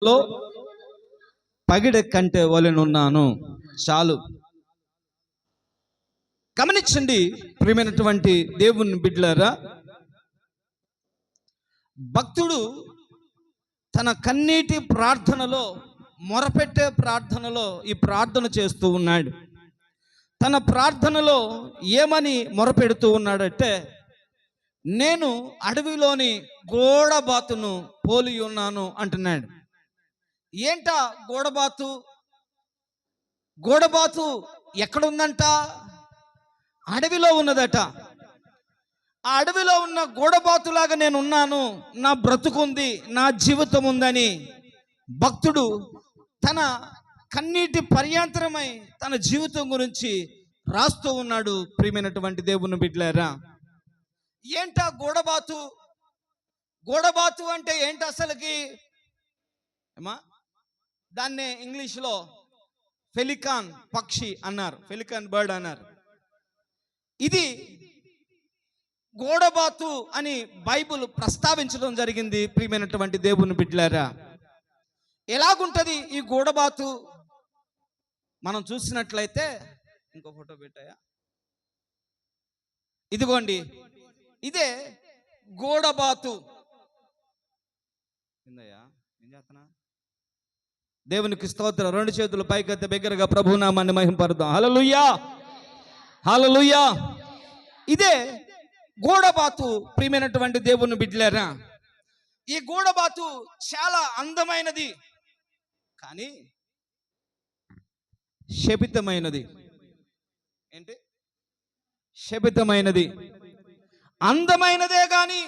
లో పగిడె కంటే వలెనున్నాను. చాలు. గమనించండి ప్రియమైనటువంటి దేవుని బిడ్డలారా, భక్తుడు తన కన్నీటి ప్రార్థనలో, మొరపెట్టే ప్రార్థనలో ఈ ప్రార్థన చేస్తూ ఉన్నాడు. తన ప్రార్థనలో ఏమని మొరపెడుతూ ఉన్నాడంటే, నేను అడవిలోని గోడబాతును పోలి ఉన్నాను అంటున్నాడు. ఏంటా గోడబాతు? గోడబాతు ఎక్కడుందంట? అడవిలో ఉన్నదట. ఆ అడవిలో ఉన్న గోడబాతులాగా నేను ఉన్నాను, నా బ్రతుకుంది, నా జీవితం ఉందని భక్తుడు తన కన్నీటి పర్యాంతరమై తన జీవితం గురించి రాస్తూ ఉన్నాడు. ప్రియమైనటువంటి దేవుని బిడ్డలారా, ఏంటా గోడబాతు? గోడబాతు అంటే ఏంటి అసలుకి? దాన్నే ఇంగ్లీష్లో ఫెలికాన్ పక్షి అన్నారు, ఫెలికాన్ బర్డ్ అన్నారు. ఇది గోడబాతు అని బైబిల్ ప్రస్తావించడం జరిగింది. ప్రియమైనటువంటి దేవుని బిడ్డలారా, ఎలాగుంటది ఈ గోడబాతు? మనం చూసినట్లయితే, ఇంకో ఫోటో పెట్టాయా? ఇదిగోండి, ఇదే గోడబాతు. ఏం చేస్తున్నా? దేవునికి స్తోత్రం. రెండు చేతులు పైకెత్తి బిగ్గరగా ప్రభునామాన్ని మహింపరుద్దాం. హల్లెలూయా, హల్లెలూయా. ఇదే గోడబాతు. ప్రియమైనటువంటి దేవుని బిడ్డలారా, ఈ గోడబాతు చాలా అందమైనది, కానీ శపితమైనది. ఏంటి? శపితమైనది. అందమైనదే కానీ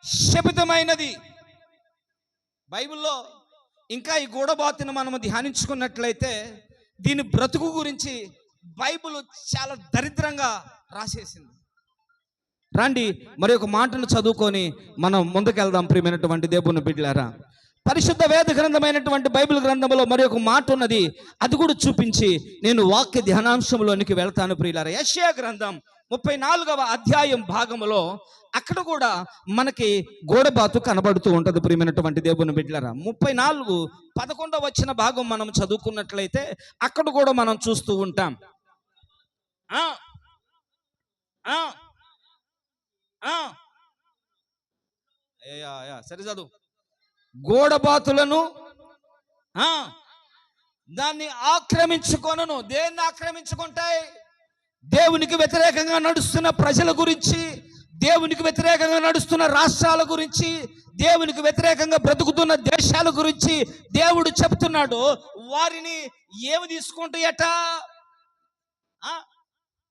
శపితమైనది. బైబిల్లో ఇంకా ఈ గోడబాతును మనం ధ్యానించుకున్నట్లయితే, దీని బ్రతుకు గురించి బైబిల్ చాలా దరిద్రంగా రాసేసింది. రండి మరి ఒక మాటను చదువుకొని మనం ముందుకెళ్దాం. ప్రియమైనటువంటి దేవుని బిడ్డలారా, పరిశుద్ధ వేద గ్రంథమైనటువంటి బైబిల్ గ్రంథంలో మరి ఒక మాట ఉన్నది, అది కూడా చూపించి నేను వాక్య ధ్యానాంశంలోనికి వెళ్తాను. ప్రియులారా, యెషయా గ్రంథం 34వ అధ్యాయం భాగంలో అక్కడ కూడా మనకి గోడబాతు కనబడుతూ ఉంటుంది. ప్రియమైనటువంటి దేవుని బిడ్డలారా, 34:11 వచ్చిన భాగం మనం చదువుకున్నట్లయితే అక్కడ కూడా మనం చూస్తూ ఉంటాం. సరే చదువు. గోడబాతులను దాన్ని ఆక్రమించుకొనును. దేన్ని ఆక్రమించుకుంటాయి? దేవునికి వ్యతిరేకంగా నడుస్తున్న ప్రజల గురించి, దేవునికి వ్యతిరేకంగా నడుస్తున్న రాష్ట్రాల గురించి, దేవునికి వ్యతిరేకంగా బ్రతుకుతున్న దేశాల గురించి దేవుడు చెప్తున్నాడు. వారిని ఏమి తీసుకుంటాయట?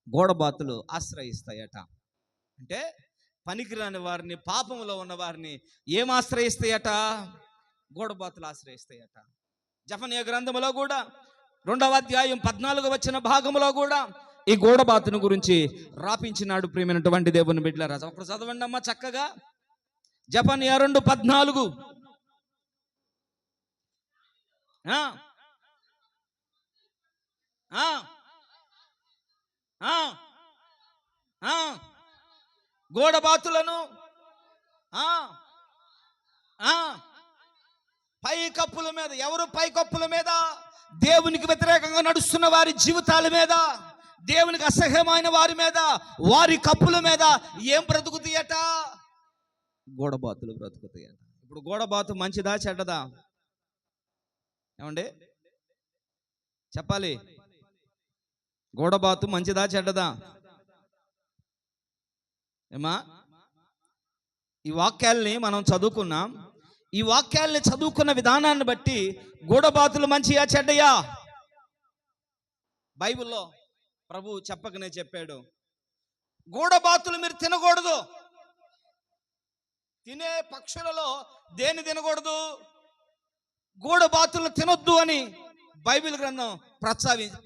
గోడబాతులు ఆశ్రయిస్తాయట. అంటే పనికిరాని వారిని, పాపంలో ఉన్న వారిని ఏం ఆశ్రయిస్తాయట? గోడబాతులు ఆశ్రయిస్తాయట. జెఫన్యా గ్రంథంలో కూడా 2వ అధ్యాయం 14 వచ్చిన భాగంలో కూడా ఈ గోడబాతును గురించి రాపించినాడు. ప్రియమైనటువంటి దేవుని బిడ్డలారా, ఒకరు చదవండి అమ్మా చక్కగా. జెఫన్యా 2:14. గోడబాతులను పై కప్పుల మీద. ఎవరు పై కప్పుల మీద? దేవునికి వ్యతిరేకంగా నడుస్తున్న వారి జీవితాల మీద, దేవునికి అసహ్యమైన వారి మీద, వారి కప్పుల మీద ఏం బ్రతుకుతాయట? గోడబాతులు బ్రతుకుతాయట. ఇప్పుడు గోడబాతు మంచిదా చెడ్డదా? ఏమండి చెప్పాలి. గోడబాతు మంచిదా చెడ్డదా? ఏమా? ఈ వాక్యాల్ని మనం చదువుకున్నాం. ఈ వాక్యాల్ని చదువుకున్న విధానాన్ని బట్టి గోడబాతులు మంచియా చెడ్డయా? బైబిల్లో ప్రభు చెప్పకనే చెప్పాడు, గోడబాతులు మీరు తినకూడదు. తినే పక్షులలో దేన్ని తినకూడదు? గోడబాతులను తినొద్దు అని బైబిల్ గ్రంథం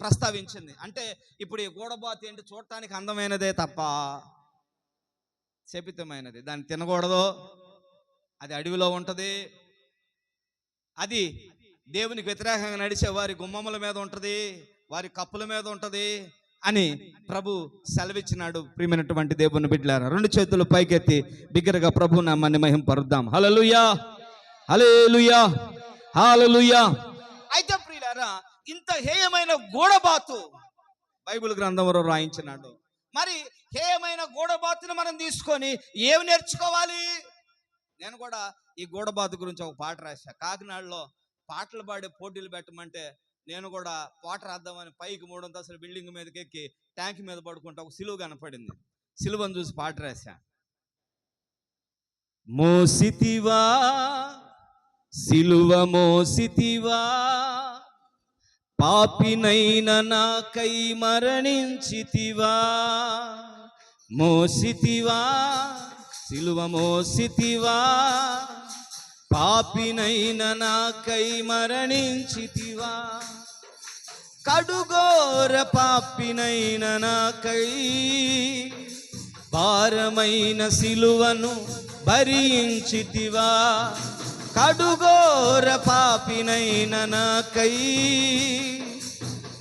ప్రస్తావించింది. అంటే ఇప్పుడు ఈ గోడబాతు ఏంటి? చూడటానికి అందమైనదే తప్ప శపితమైనది. దాన్ని తినకూడదు. అది అడవిలో ఉంటుంది. అది దేవునికి వ్యతిరేకంగా నడిచే వారి గుమ్మముల మీద ఉంటుంది, వారి కప్పుల మీద ఉంటుంది అని ప్రభు సెలవిచ్చినాడు. ప్రియమైనటువంటి దేవుని బిడ్డలారా, రెండు చేతులు పైకెత్తి బిగ్గరగా ప్రభు నామాన్ని మహింపరుద్దాం. హల్లెలూయా, హల్లెలూయా. హల్లెలూయా. అయితే ప్రియులారా, ఇంత హేయమైన గూడబాతు బైబిల్ గ్రంథంలో రాయించినాడు. మరి హేయమైన గూడబాతుని మనం తీసుకొని ఏమి నేర్చుకోవాలి? నేను కూడా ఈ గూడబాతు గురించి ఒక పాట రాశా. కాకినాడలో పాటలు పాడే పోటీలు పెట్టమంటే నేను కూడా పాట రాద్దామని పైకి 3 అంతస్తుల బిల్డింగ్ మీదకి ఎక్కి ట్యాంక్ మీద పడుకుంటే ఒక సిలువ కనపడింది. సిలువను చూసి పాట రాశా. మోసితివా సిలువ మోసితివా, పాపినైన నాకై మరణించితివా. మోసితివా సిలువ మోసితివా, పాపినైన నాకై మరణించితివా. కడుగోర పాపినైన నాకై భారమైన సిలువను భరించితివా. కడుగోర పాపినైన నాకై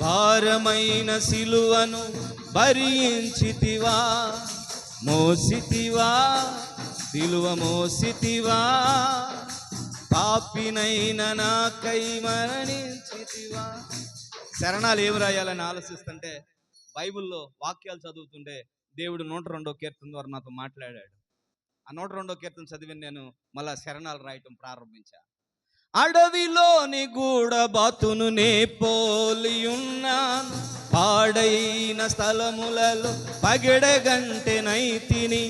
భారమైన సిలువను భరించితివా. మోసితివా సిలువ మోసితివా, పాపినైన నాకై మరణించితివా. శరణాలు ఏమి రాయాలని ఆలోచిస్తుంటే బైబిల్లో వాక్యాలు చదువుతుంటే దేవుడు 102వ కీర్తన ద్వారా నాతో మాట్లాడాడు. ఆ 102వ కీర్తన చదివి నేను మళ్ళా శరణాలు రాయటం ప్రారంభించా. అడవిలోని గూడబాతును నే పోలియున్నాను, పాడైన స్థలములలో పగిడగంటెనైతిని.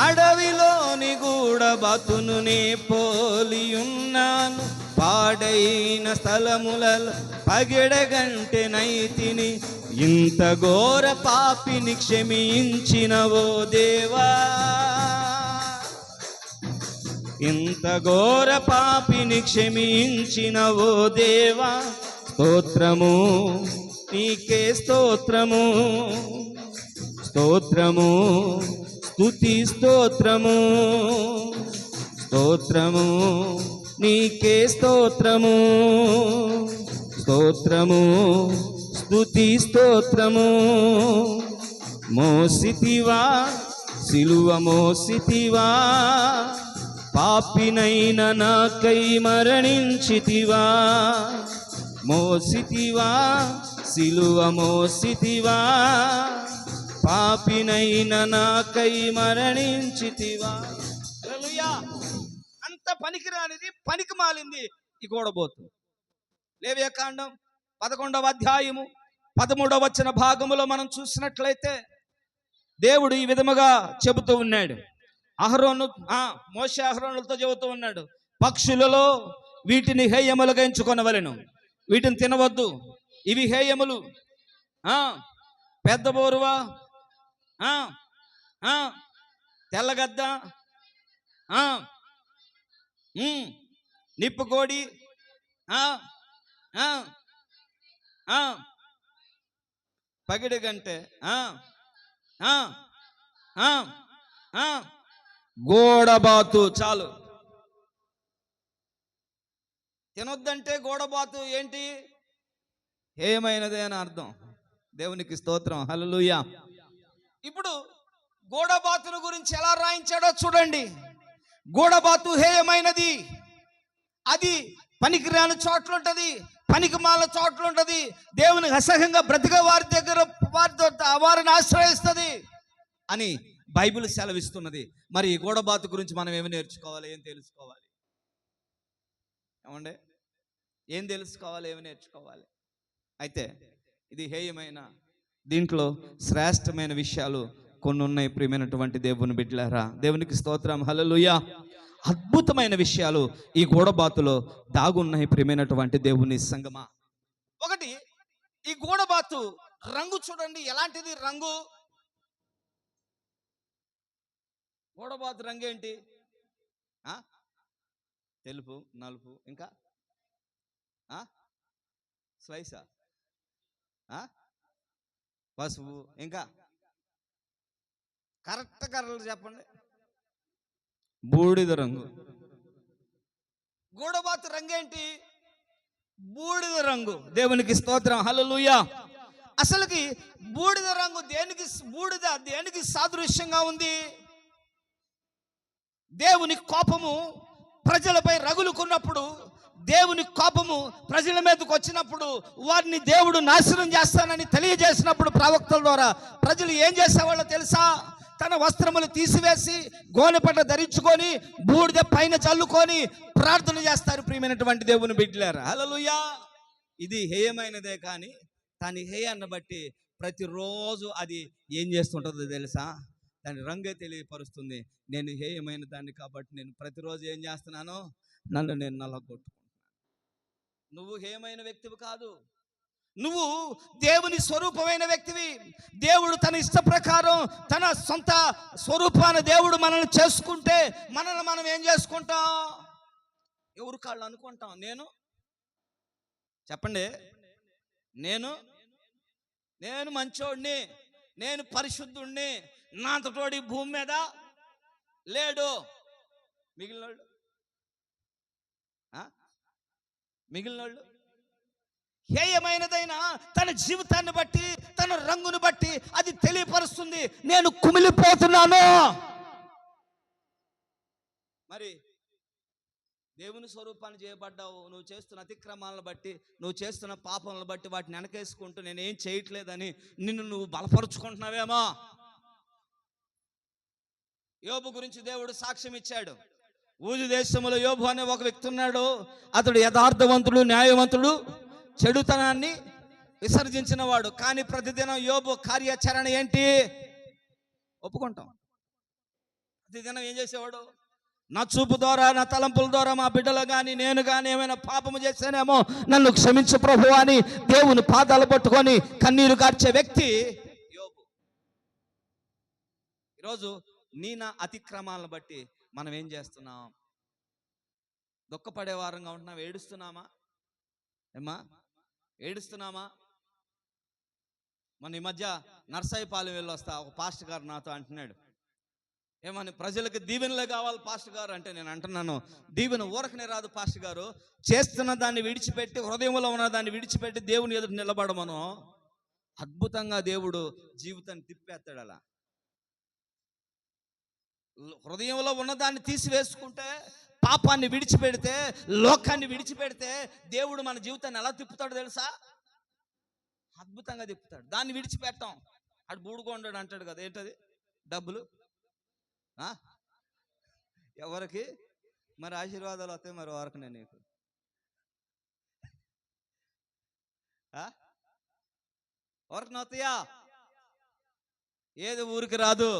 అడవిలోని గూడబాతును నే పోలియున్నాను, పాడైన స్థలములలో పగిడగంటెనైతిని. ఇంత ఘోర పాపిని క్షమించినవో దేవా, ఇంత ఘోర పాపిని క్షమించినవో దేవా. స్తోత్రము నీకే స్తోత్రము, స్తోత్రము స్తుతి స్తోత్రము, స్తోత్రము నీకే స్తోత్రము, స్తోత్రము స్తుతి స్తోత్రము. మోసితివా సిలువ మోసితివా, పాపినైన నాకై మరణించితివా. మోసితివా సిలువ మోసితివా, పాపినైన నాకై మరణించితివా. హల్లెలూయా. అంత పనికిరానిది, పనికి మాలింది ఈ గూడబోతు. లేవియాకాండం 11వ అధ్యాయము 13వ వచన భాగములో మనం చూసినట్లయితే దేవుడు ఈ విధముగా చెబుతూ ఉన్నాడు. మోషే అహరోనులతో చెబుతూ ఉన్నాడు, పక్షులలో వీటిని హేయములుగా ఎంచుకొనవలెను, వీటిని తినవద్దు, ఇవి హేయములు. పెద్ద బోరువా, తెల్లగద్ద, నిప్పుకోడి, పగిడి గంటే, గోడబాతు. చాలు. తినొద్దంటే గోడబాతు ఏంటి? హేయమైనదే అని అర్థం. దేవునికి స్తోత్రం. హల్లెలూయా. ఇప్పుడు గోడబాతుల గురించి ఎలా రాయించాడో చూడండి. గోడబాతు హేయమైనది, అది పనికిరాని చోట్లుంటది, పనికి మాల చోట్లుంటది, దేవునికి అసహ్యంగా బ్రతికే వారి దగ్గర వారిని ఆశ్రయిస్తుంది అని బైబిల్ సెలవిస్తున్నది. మరి ఈ గూడబాతు గురించి మనం ఏమి నేర్చుకోవాలి, ఏం తెలుసుకోవాలి? ఏమండి, ఏం తెలుసుకోవాలి, ఏమి నేర్చుకోవాలి? అయితే ఇది హేయమైన, దీంట్లో శ్రేష్టమైన విషయాలు కొన్ని ఉన్నాయి. ప్రియమైనటువంటి దేవుని బిడ్డలారా, దేవునికి స్తోత్రం. హల్లెలూయా. అద్భుతమైన విషయాలు ఈ గూడబాతులో దాగున్నాయి. ప్రియమైనటువంటి దేవుని సంగమా, ఒకటి, ఈ గూడబాతు రంగు చూడండి ఎలాంటిది. రంగు, గూడబాతు రంగు ఏంటి? తెలుపు, నలుపు, ఇంకా స్లైసా, పసుపు, ఇంకా కరెక్ట్ కర్రలు చెప్పండి. బూడిద రంగు. గూడబాతు రంగేంటి? బూడిద రంగు. దేవునికి స్తోత్రం. హల్లెలూయా. అసలుకి బూడిద రంగు దేనికి సాదృశ్యంగా ఉంది? దేవుని కోపము ప్రజలపై రగులుకున్నప్పుడు దేవుని కోపము ప్రజల మీదకి వచ్చినప్పుడు వారిని దేవుడు నాశనం చేస్తానని తెలియజేసినప్పుడు ప్రవక్తల ద్వారా ప్రజలు ఏం చేసేవాళ్ళో తెలుసా? తన వస్త్రములు తీసివేసి గోనెపట్ట ధరించుకొని బూడిద పైన చల్లుకొని ప్రార్థన చేస్తారు. ప్రియమైనటువంటి దేవుని బిడ్డలారా, హల్లెలూయా. ఇది హేయమైనదే, కానీ దాని హేయాన్ని బట్టి ప్రతిరోజు అది ఏం చేస్తుంటుందో తెలుసా? దాని రంగే తెలియపరుస్తుంది. నేను హేయమైన దాన్ని కాబట్టి నేను ప్రతిరోజు ఏం చేస్తున్నాను? నన్ను నేను నల్లగొట్టుకుంటున్నాను. నువ్వు హేయమైన వ్యక్తివి కాదు, నువ్వు దేవుని స్వరూపమైన వ్యక్తివి. దేవుడు తన ఇష్ట ప్రకారం తన సొంత స్వరూపాన్ని దేవుడు మనల్ని చేసుకుంటే మనల్ని మనం ఏం చేసుకుంటాం? ఎవరు కాళ్ళు అనుకుంటాం? నేను చెప్పండి, నేను మంచోడిని, నేను పరిశుద్ధుణ్ణి, నాంతటోడి భూమి మీద లేడు. మిగిలినోళ్ళు హేయమైనదైనా తన జీవితాన్ని బట్టి తన రంగును బట్టి అది తెలియపరుస్తుంది. నేను కుమిలిపోతున్నాను. మరి దేవుని స్వరూపాన్ని చేయబడ్డావు. నువ్వు చేస్తున్న అతిక్రమాలను బట్టి, నువ్వు చేస్తున్న పాపలను బట్టి వాటిని వెనకేసుకుంటూ నేనేం చేయట్లేదని నిన్ను నువ్వు బలపరుచుకుంటున్నావేమో. యోబు గురించి దేవుడు సాక్ష్యం ఇచ్చాడు. ఊజు దేశంలో యోబు అనే ఒక వ్యక్తి ఉన్నాడు. అతడు యథార్థవంతుడు, న్యాయవంతుడు, చెడుతనాన్ని విసర్జించిన వాడు. కానీ ప్రతిదినం యోబు కార్యాచరణ ఏంటి? ఒప్పుకుంటాం. ప్రతిదినం ఏం చేసేవాడు? నా చూపు ద్వారా, నా తలంపుల ద్వారా మా బిడ్డలు కానీ నేను కానీ ఏమైనా పాపము చేశానేమో నన్ను క్షమించు ప్రభువా అని దేవుని పాదాలు పట్టుకొని కన్నీరు కార్చే వ్యక్తి యోబు. ఈరోజు నా అతిక్రమాలను బట్టి మనం ఏం చేస్తున్నాం? దుఃఖపడే వారంగా ఉంటున్నాం. ఏడుస్తున్నామా? ఏడుస్తున్నామా? మన ఈ మధ్య నర్సాయిపాలెం వెళ్ళి వస్తా ఒక పాస్టర్ గారు నాతో అంటున్నాడు, ఏమని ప్రజలకు దీవెనలే కావాలి పాస్టర్ గారు అంటే, నేను అంటున్నాను, దీవెన ఊరకనే రాదు పాస్టర్ గారు. చేస్తున్న దాన్ని విడిచిపెట్టి, హృదయంలో ఉన్న దాన్ని విడిచిపెట్టి దేవుని ఎదురు నిలబడమను. అద్భుతంగా దేవుడు జీవితాన్ని తిప్పేస్తాడు. అలా హృదయంలో ఉన్నదాన్ని తీసివేసుకుంటే, పాపాన్ని విడిచిపెడితే, లోకాన్ని విడిచిపెడితే దేవుడు మన జీవితాన్ని ఎలా తిప్పుతాడు తెలుసా? అద్భుతంగా తిప్పుతాడు. దాన్ని విడిచిపెట్టాం. అటు బూడుగొండాడు అంటాడు కదా, ఏంటది? డబ్బులు ఎవరికి? మరి ఆశీర్వాదాలు వస్తాయి, మరి వరకునే నీకు. వరకు వస్తాయా? ఏది ఊరికి రాదు.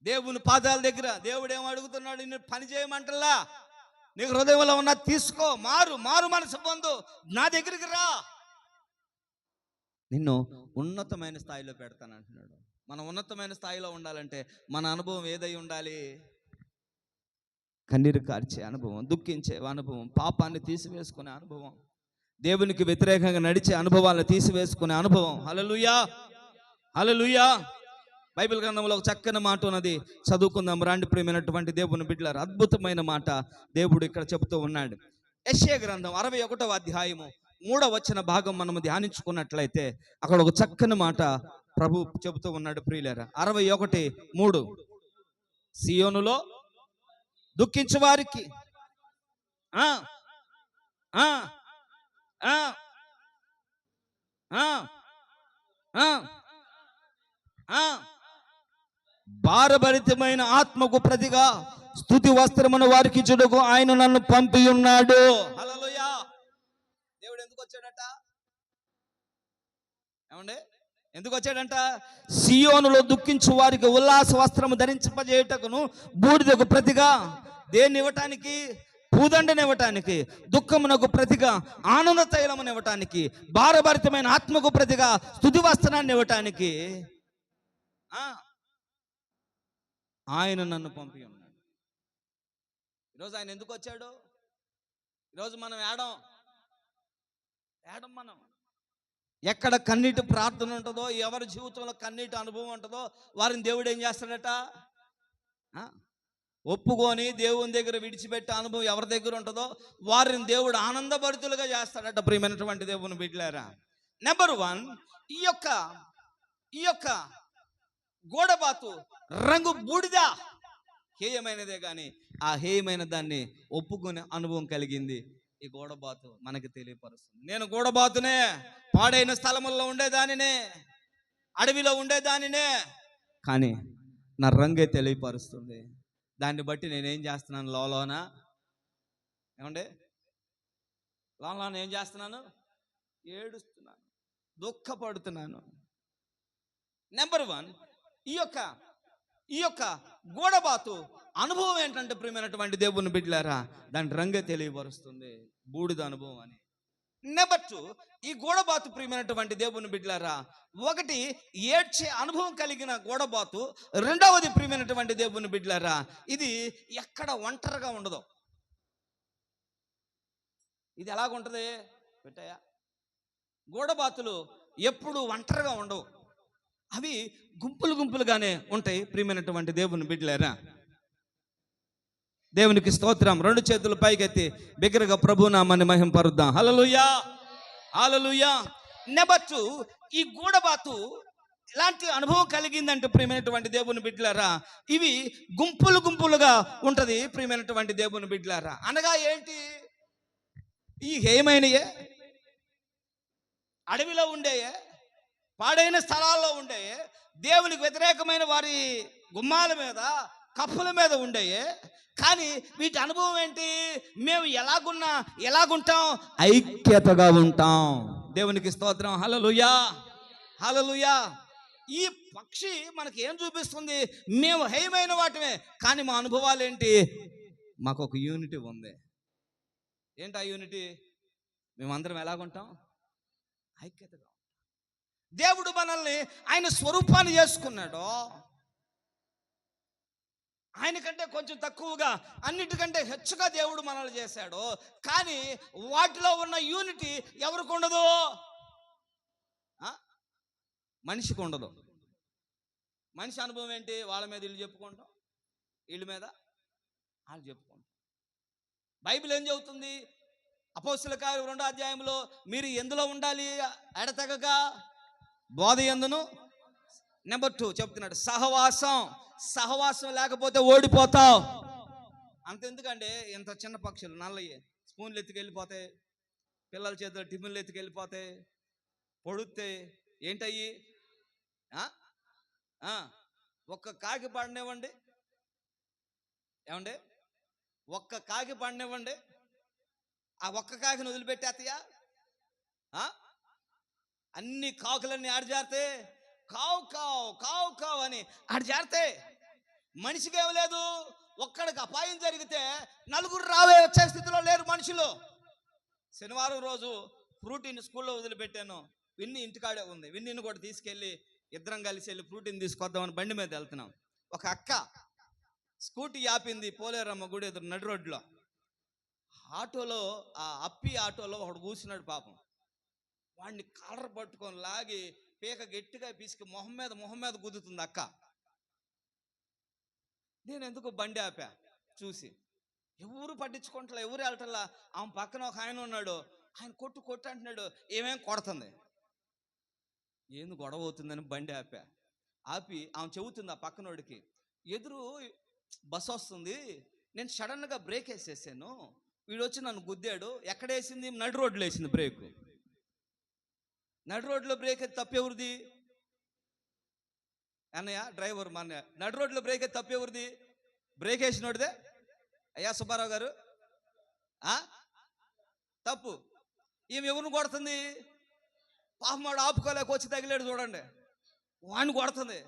దేవుని పాదాల దగ్గర దేవుడు ఏం అడుగుతున్నాడు? నిన్ను పని చేయమంటలా, నీకు హృదయంలో ఉన్న తీసుకో, మారు మనసు పొందు, నా దగ్గరికి రా, నిన్ను ఉన్నతమైన స్థాయిలో పెడతాను అంటున్నాడు. మనం ఉన్నతమైన స్థాయిలో ఉండాలంటే మన అనుభవం ఏదై ఉండాలి? కన్నీరు కార్చే అనుభవం, దుఃఖించే అనుభవం, పాపాన్ని తీసివేసుకునే అనుభవం, దేవునికి వ్యతిరేకంగా నడిచే అనుభవాలను తీసివేసుకునే అనుభవం. హల్లెలూయా, హల్లెలూయా. బైబిల్ గ్రంథంలో ఒక చక్కని మాట ఉన్నది, చదువుకుందాం రాండి ప్రియమైనటువంటి దేవుని బిడ్డలారా. అద్భుతమైన మాట దేవుడు ఇక్కడ చెబుతూ ఉన్నాడు. యెషయా గ్రంథం 61వ అధ్యాయము 3వ వచన భాగం మనము ధ్యానించుకున్నట్లయితే అక్కడ ఒక చక్కని మాట ప్రభు చెబుతూ ఉన్నాడు ప్రియులారా. 61:3 సియోనులో దుఃఖించు వారికి భారభరితమైన ఆత్మకు ప్రతిగా స్తుతి వస్త్రమును వారికి చుడుకు ఆయన నన్ను పంపి ఉన్నాడు. హల్లెలూయా. దేవుడు ఎందుకు వచ్చాడట? ఏమండి, ఎందుకు వచ్చాడంట? సియోనులో దుఃఖించు వారికి ఉల్లాస వస్త్రము ధరించజేయుటకును, బూడిదకు ప్రతిగా దేన్ని ఇవ్వటానికి? పూదండనివ్వటానికి, దుఃఖమునకు ప్రతిగా ఆనంద తైలమును ఇవ్వటానికి, భారభరితమైన ఆత్మకు ప్రతిగా స్తుతి వస్త్రాన్ని ఇవ్వటానికి ఆయన నన్ను పంపి ఉన్నాడు. ఈరోజు ఆయన ఎందుకు వచ్చాడు? ఈరోజు మనం ఏడం మనం ఎక్కడ కన్నీటి ప్రార్థన ఉంటుందో, ఎవరి జీవితంలో కన్నీటి అనుభవం ఉంటుందో వారిని దేవుడు ఏం చేస్తాడట? ఒప్పుకొని దేవుని దగ్గర విడిచిపెట్టే అనుభవం ఎవరి దగ్గర ఉంటుందో వారిని దేవుడు ఆనందభరితులుగా చేస్తాడట. ప్రియమైనటువంటి దేవుని బిడ్డలారా, నెంబర్ 1, ఈ యొక్క గోడబాతు రంగు బూడిద హేయమైనదే, కానీ ఆ హేయమైన దాన్ని ఒప్పుకునే అనుభవం కలిగింది. ఈ గూడబాతు మనకి తెలియపరుస్తుంది. నేను గూడబాతునే, పాడైన స్థలముల్లో ఉండేదానినే, అడవిలో ఉండేదానినే, కానీ నా రంగే తెలియపరుస్తుంది. దాన్ని బట్టి నేనేం చేస్తున్నాను? లోన ఏమండి, లోన ఏం చేస్తున్నాను? ఏడుస్తున్నాను, దుఃఖపడుతున్నాను. నెంబర్ 1, ఈ యొక్క గూడబాతు అనుభవం ఏంటంటే ప్రియమైనటువంటి దేవుని బిడ్డలారా, దాని రంగే తెలియపరుస్తుంది, బూడిద అనుభవం అని. నెంబర్ 2, ఈ గూడబాతు ప్రియమైనటువంటి దేవుని బిడ్డలారా, 1 ఏడ్చే అనుభవం కలిగిన గూడబాతు, 2వది ప్రియమైనటువంటి దేవుని బిడ్డలారా, ఇది ఎక్కడ ఒంటరిగా ఉండదు. ఇది ఎలాగుంటది పెట్టాయా? గూడబాతులు ఎప్పుడు ఒంటరిగా ఉండవు, అవి గుంపులుగానే ఉంటాయి ప్రియమైనటువంటి దేవుని బిడ్డలారా. దేవునికి స్తోత్రం. 2 చేతులు పైకెత్తి బిగ్గరగా ప్రభు నామాన్ని మహింపరుద్దాం. హల్లెలూయా, హల్లెలూయా. నెంబర్ 2, ఈ గూడబాతు ఎలాంటి అనుభవం కలిగిందంటే ప్రియమైనటువంటి దేవుని బిడ్డలారా, ఇవి గుంపులుగా ఉంటది ప్రియమైనటువంటి దేవుని బిడ్డలారా. అనగా ఏంటి? ఈ హేమైనయే, అడవిలో ఉండేయే, పాడైన స్థలాల్లో ఉండేయే, దేవునికి వ్యతిరేకమైన వారి గుమ్మాల మీద, కప్పుల మీద ఉండేయే. కానీ వీటి అనుభవం ఏంటి? మేము ఎలాగుంటాం? ఐక్యతగా ఉంటాం. దేవునికి స్తోత్రం. హల్లెలూయా, హల్లెలూయా. ఈ పక్షి మనకి ఏం చూపిస్తుంది? మేము హేయమైన వాటిమే, కానీ మా అనుభవాలు ఏంటి? మాకు ఒక యూనిటీ ఉంది. ఏంటి ఆ యూనిటీ? మేమందరం ఎలాగుంటాం? ఐక్యతగా. దేవుడు మనల్ని ఆయన స్వరూపాన్ని చేసుకున్నాడు. ఆయనకంటే కొంచెం తక్కువగా, అన్నిటికంటే హెచ్చుగా దేవుడు మనల్ని చేశాడు. కానీ వాటిలో ఉన్న యూనిటీ ఎవరికి ఉండదు? మనిషికి ఉండదు. మనిషి అనుభవం ఏంటి? వాళ్ళ మీద వీళ్ళు చెప్పుకుంటాం, వీళ్ళ మీద వాళ్ళు చెప్పుకుంటాం. బైబిల్ ఏం చెబుతుంది? అపోస్తల కార్యం 2వ అధ్యాయంలో మీరు ఎందులో ఉండాలి? ఎడతెగక బోధ యందును. నెంబర్ 2 చెప్తున్నాడు, సహవాసం లేకపోతే ఓడిపోతావు. అంతెందుకంటే ఇంత చిన్న పక్షులు నల్లయ్యి స్పూన్లు ఎత్తుకెళ్ళిపోతాయి, పిల్లల చేతిలో టిఫిన్లు ఎత్తుకెళ్ళిపోతాయి, పొడుస్తే ఏంటయ్యి? ఒక్క కాకి పడినివ్వండి, ఏమండి, ఒక్క కాకి పడినివ్వండి, ఆ ఒక్క కాకిని వదిలిపెట్టేస్తాయా? అన్ని కాకులన్నీ ఆడి జారితే కావు కావు కావు కావు అని ఆడి జారితే మనిషికి ఏం లేదు. ఒక్కడికి అపాయం జరిగితే నలుగురు వచ్చే స్థితిలో లేరు మనుషులు. శనివారం రోజు ఫ్రూటీని స్కూల్లో వదిలిపెట్టాను. విన్ని ఇంటికాడే ఉంది. విన్నిని కూడా తీసుకెళ్ళి ఇద్దరం కలిసి వెళ్ళి ఫ్రూటీని తీసుకొద్దామని బండి మీద వెళ్తున్నాం. ఒక అక్క స్కూటీ ఆపింది పోలేరమ్మ గుడి ఎదురు నడి రోడ్లో. ఆటోలో, ఆ అప్పి ఆటోలో ఒకడు కూర్చున్నాడు పాపం. వాడిని కాలర్ పట్టుకొని లాగి పీక గట్టిగా పీసుకి మొహం మీద గుద్దుతుంది అక్క. నేను ఎందుకు బండి ఆపా చూసి, ఎవరు పట్టించుకుంటా, ఎవరు వెళ్ళటల్లా. ఆమె పక్కన ఒక ఆయన ఉన్నాడు, ఆయన కొట్టు అంటున్నాడు, ఏమేం కొడుతుంది. ఏంది గొడవ అవుతుందని బండి ఆపి ఆమె చెబుతుంది ఆ పక్కనోడికి, ఎదురు బస్సు వస్తుంది, నేను సడన్గా బ్రేక్ వేసేసాను, వీడు వచ్చి నన్ను గుద్దాడు. ఎక్కడ వేసింది? నడి రోడ్లో వేసింది బ్రేక్. నడి రోడ్లో బ్రేక్ అయితే తప్పెవరిది? అన్నయ్య డ్రైవర్ మా అన్నయ్య, నడి రోడ్లో బ్రేక్ అయితే తప్పెవరిది? బ్రేక్ వేసినోడిదే. అయ్యా సుబ్బారావు గారు, తప్పు. ఈమె ఎవరిని కొడుతుంది? పాపం వాడు ఆపుకోలేక వచ్చి తగిలేడు చూడండి, వాడిని కొడుతుంది.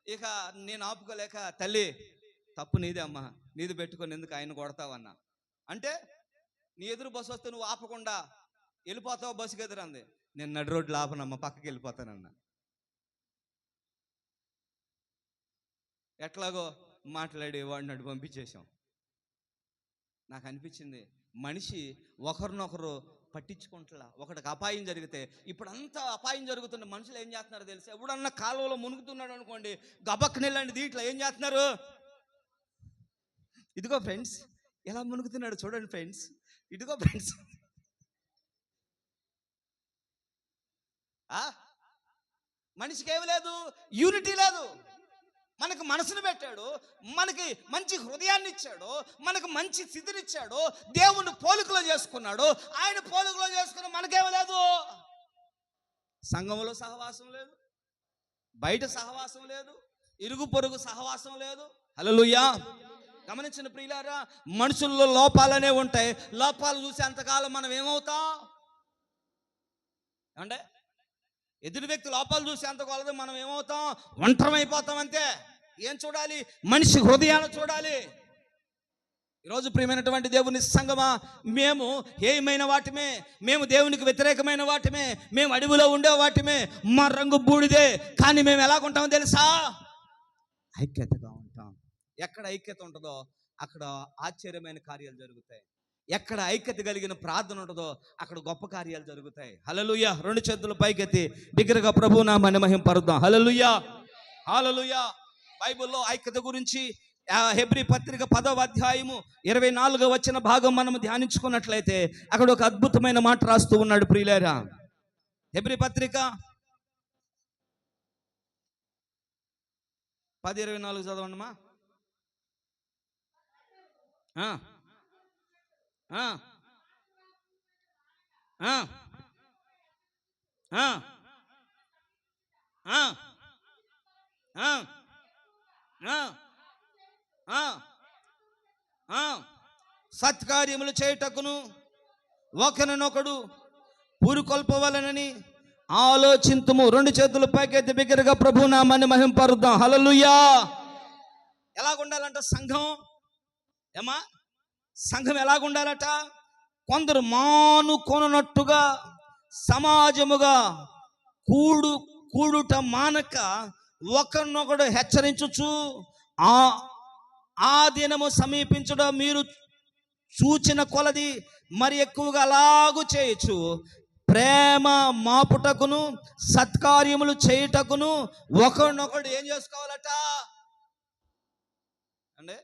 ఇక నేను ఆపుకోలేక, తల్లి తప్పు నీదే అమ్మా, నీది పెట్టుకొని ఎందుకు ఆయన కొడతావన్నా. అంటే నీ ఎదురు బస్సు వస్తే నువ్వు ఆపకుండా వెళ్ళిపోతావు బస్సుకి ఎదురంది. నేను నడి రోడ్లు ఆపనమ్మా, పక్కకి వెళ్ళిపోతానన్నా. ఎట్లాగో మాట్లాడి వాడిని అటు పంపించేశాం. నాకు అనిపించింది, మనిషి ఒకరినొకరు పట్టించుకుంటా. ఒకటికి అపాయం జరిగితే, ఇప్పుడు అంతా అపాయం జరుగుతున్న మనుషులు ఏం చేస్తున్నారో తెలుసు? ఎవడన్నా కాలువలో మునుగుతున్నాడు అనుకోండి, గబక్ నీళ్ళండి దీంట్లో ఏం చేస్తున్నారు? ఇదిగో ఫ్రెండ్స్ ఎలా మునుగుతున్నాడు చూడండి ఫ్రెండ్స్, ఇదిగో ఫ్రెండ్స్. మనిషికి ఏమి లేదు, యూనిటీ లేదు. మనకు మనసును పెట్టాడు, మనకి మంచి హృదయాన్ని ఇచ్చాడు, మనకు మంచి స్థితిని ఇచ్చాడు, దేవుని పోలికలో చేసుకున్నాడు. ఆయన పోలికలో చేసుకున్న మనకేమీ లేదు. సంఘంలో సహవాసం లేదు, బయట సహవాసం లేదు, ఇరుగు పొరుగు సహవాసం లేదు. హల్లెలూయా. గమనించిన ప్రియులారా, మనుషుల్లో లోపాలనే ఉంటాయి. లోపాలు చూసి అంతకాలం మనం ఏమవుతాం అంటే, ఎదుటి వ్యక్తి లోపాలు చూసి అంతకాలం మనం ఏమవుతాం, ఒంటరైపోతాం అంతే. ఏం చూడాలి? మనిషి హృదయాన్ని చూడాలి. ఈరోజు ప్రియమైనటువంటి దేవుని సంగమా, మేము హేయమైన వాటిమే, మేము దేవునికి వ్యతిరేకమైన వాటిమే, మేము అడవిలో ఉండే వాటిమే, మా రంగు బూడిదే. కానీ మేము ఎలాగుంటామో తెలుసా? ఐక్యతగా ఉంటాం. ఎక్కడ ఐక్యత ఉంటుందో అక్కడ ఆశ్చర్యమైన కార్యాలు జరుగుతాయి. ఎక్కడ ఐక్యత కలిగిన ప్రార్థన ఉంటుందో అక్కడ గొప్ప కార్యాలు జరుగుతాయి. హల్లెలూయా. రెండు చేతులు పైకెత్తి బిగ్గరగా ప్రభువు నామమున మహిమపరుద్దాం. హల్లెలూయా, హల్లెలూయా. బైబిల్లో ఐక్యత గురించి హెబ్రీ పత్రిక 10వ అధ్యాయము 24వ వచన భాగం మనం ధ్యానించుకున్నట్లయితే అక్కడ ఒక అద్భుతమైన మాట రాస్తూ ఉన్నాడు ప్రియులారా. హెబ్రీ పత్రిక 10:24 చదవండిమా. సత్కార్యములు చేయుటకును ఒకరినొకడు పురుకొల్పవలనని ఆలోచింతుము. రెండు చేతులు పైకెత్తి బిగ్గరగా ప్రభువు నామమున మహిమపరుద్దాం. హల్లెలూయా. ఎలాగుండాలంట సంఘం? ఏమా సంఘం ఎలాగుండాలట? కొందరు మానుకొనున్నట్టుగా సమాజముగా కూడుట మానక ఒకరినొకడు హెచ్చరించుచు ఆ దినము సమీపించడం మీరు చూచిన కొలది మరి ఎక్కువగా అలాగు చేయొచ్చు. ప్రేమ మాపుటకును సత్కార్యములు చేయుటకును ఒకరినొకడు ఏం చేసుకోవాలట అంటే,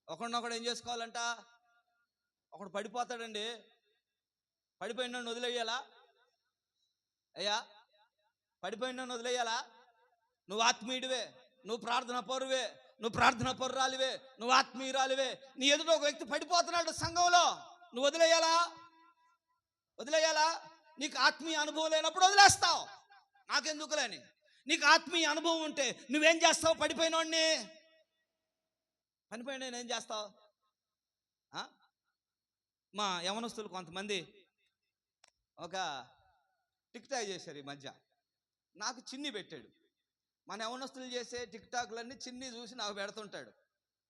ఒకరినొకడు ఏం చేసుకోవాలంట? ఒకడు పడిపోతాడండి, పడిపోయిన వదిలేయాలా? అయ్యా, పడిపోయిన వదిలేయాలా? నువ్వు ఆత్మీయుడివే, నువ్వు ప్రార్థన పరువే, నువ్వు ప్రార్థన పరురాలివే, నువ్వు ఆత్మీయురాలివే. నీ ఎదుట ఒక వ్యక్తి పడిపోతున్నాడు సంఘంలో, నువ్వు వదిలేయాలా? వదిలేయాలా? నీకు ఆత్మీయ అనుభవం లేనప్పుడు వదిలేస్తావు, నాకెందుకులేని. నీకు ఆత్మీయ అనుభవం ఉంటే నువ్వేం చేస్తావు? పడిపోయినోడిని ఏం చేస్తావు? మా యవనస్తులు కొంతమంది ఒక టిక్ టాక్ చేశారు ఈ మధ్య. నాకు చిన్ని పెట్టాడు. మన యవనస్తులు చేసే టిక్ టాక్లన్నీ చిన్ని చూసి నాకు పెడుతుంటాడు.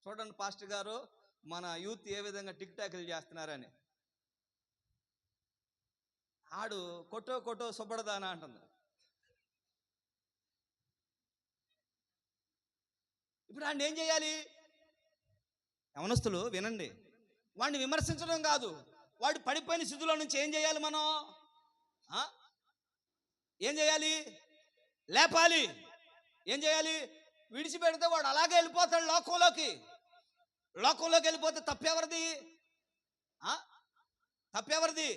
చూడండి పాస్టర్ గారు, మన యూత్ ఏ విధంగా టిక్ టాక్లు చేస్తున్నారని. ఆడు కొట్టో సుబ్బడదానా అంటుంది. ఇప్పుడు ఆడిని ఏం చేయాలి? యవనస్తులు వినండి, వాడిని విమర్శించడం కాదు, వాడు పడిపోయిన స్థితిలో నుంచి ఏం చేయాలి? మనం ఏం చేయాలి? లేపాలి. ఏం చేయాలి? విడిచిపెడితే వాడు అలాగే వెళ్ళిపోతాడు లోకంలోకి వెళ్ళిపోతే తప్పెవరిది? తప్పెవరిది?